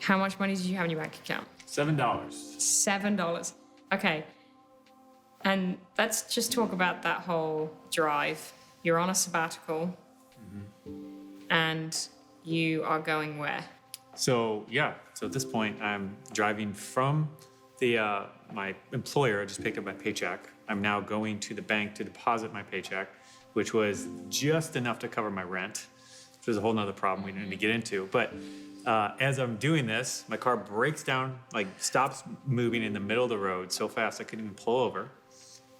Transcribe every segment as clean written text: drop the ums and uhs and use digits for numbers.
How much money did you have in your bank account? $7. $7. Okay. And let's just talk about that whole drive. You're on a sabbatical and you are going where? So at this point, I'm driving from my employer. I just picked up my paycheck. I'm now going to the bank to deposit my paycheck, which was just enough to cover my rent, which is a whole nother problem we didn't need to get into. But as I'm doing this, my car breaks down, like stops moving in the middle of the road so fast I couldn't even pull over.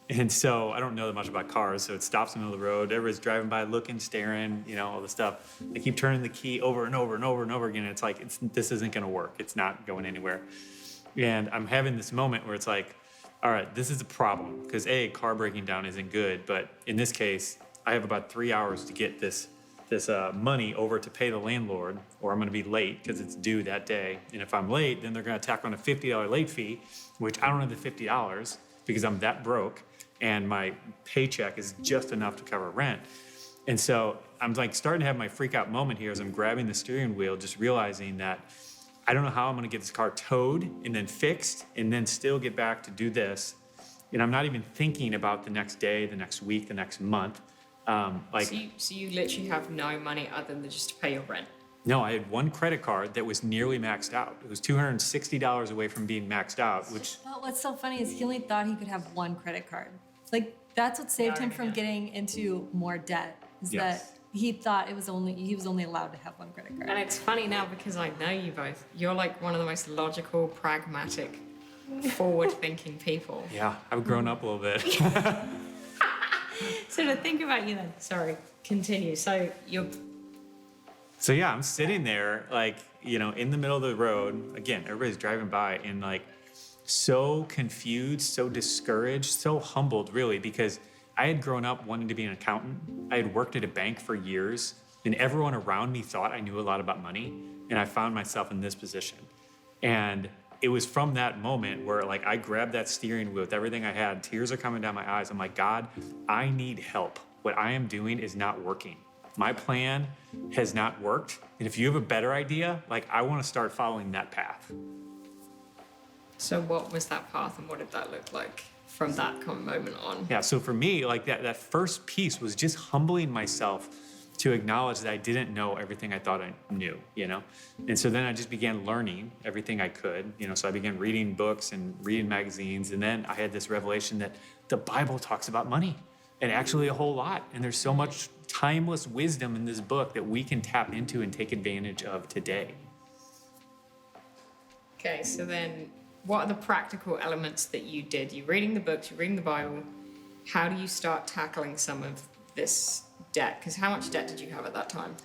And so I don't know that much about cars, so it stops in the middle of the road. Everybody's driving by, looking, staring, all the stuff. They keep turning the key over and over and over and over again. And it's like, this isn't going to work. It's not going anywhere. And I'm having this moment where it's like, all right, this is a problem because car breaking down isn't good. But in this case, I have about 3 hours to get this money over to pay the landlord, or I'm going to be late because it's due that day. And if I'm late, then they're going to tack on a $50 late fee, which I don't have the $50 because I'm that broke. And my paycheck is just enough to cover rent. And so I'm like starting to have my freak out moment here as I'm grabbing the steering wheel, just realizing that I don't know how I'm gonna get this car towed and then fixed and then still get back to do this. And I'm not even thinking about the next day, the next week, the next month. So you literally have no money other than just to pay your rent? No, I had one credit card that was nearly maxed out. It was $260 away from being maxed out, which... Well, what's so funny is he only thought he could have one credit card. Like, that's what saved him from getting into more debt, is that he thought he was only allowed to have one credit card. And it's funny now because I know you both. You're like one of the most logical, pragmatic, forward-thinking people. Yeah, I've grown up a little bit. So to think about you then, sorry, continue. So I'm sitting there in the middle of the road. Again, everybody's driving by and so confused, so discouraged, so humbled really, because I had grown up wanting to be an accountant. I had worked at a bank for years and everyone around me thought I knew a lot about money. And I found myself in this position. And it was from that moment where I grabbed that steering wheel with everything I had, tears are coming down my eyes. I'm like, God, I need help. What I am doing is not working. My plan has not worked. And if you have a better idea, I want to start following that path. So what was that path and what did that look like from that moment on? Yeah, so for me, that first piece was just humbling myself to acknowledge that I didn't know everything I thought I knew, And so then I just began learning everything I could, so I began reading books and reading magazines. And then I had this revelation that the Bible talks about money and actually a whole lot. And there's so much timeless wisdom in this book that we can tap into and take advantage of today. Okay, so then what are the practical elements that you did? You're reading the books, you're reading the Bible. How do you start tackling some of this debt? Because how much debt did you have at that time?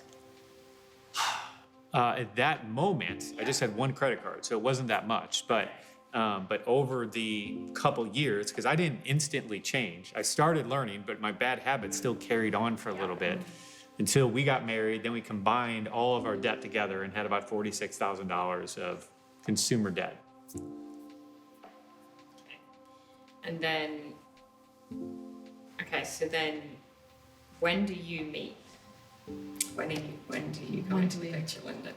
At that moment, I just had one credit card, so it wasn't that much. But over the couple years, because I didn't instantly change, I started learning, but my bad habits still carried on for a little bit until we got married. Then we combined all of our debt together and had about $46,000 of consumer debt. And then, so then when do you meet? When do you come into the picture, Linda?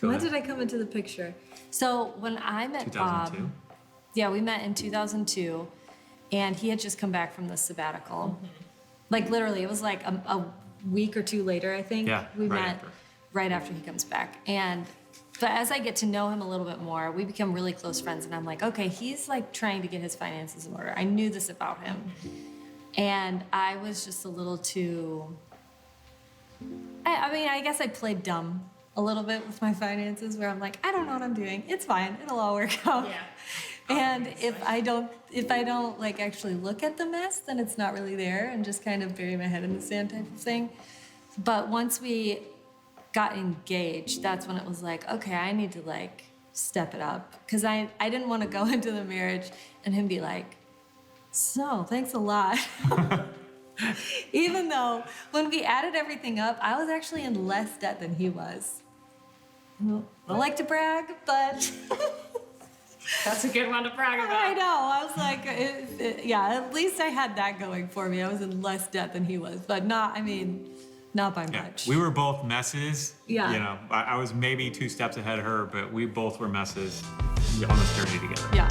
When did I come into the picture? So when I met 2002? Bob, we met in 2002, and he had just come back from the sabbatical. Literally, it was a week or two later, I think. Yeah, we met right after he comes back. But as I get to know him a little bit more, we become really close friends. And I'm like, okay, he's trying to get his finances in order. I knew this about him. And I was just a little too, I guess I played dumb a little bit with my finances where I'm like, I don't know what I'm doing. It's fine. It'll all work out. Yeah. And if I don't actually look at the mess, then it's not really there and just kind of bury my head in the sand type of thing. But once we got engaged, that's when it was like, okay, I need to step it up. Because I didn't want to go into the marriage and him be like, so thanks a lot. Even though when we added everything up, I was actually in less debt than he was. I don't like to brag, but that's a good one to brag about. I know. I was like, at least I had that going for me. I was in less debt than he was, but not, not by Yeah, much. we were both messes. Yeah. You know, I was maybe 2 steps ahead of her, but we both were messes on this journey together. Yeah.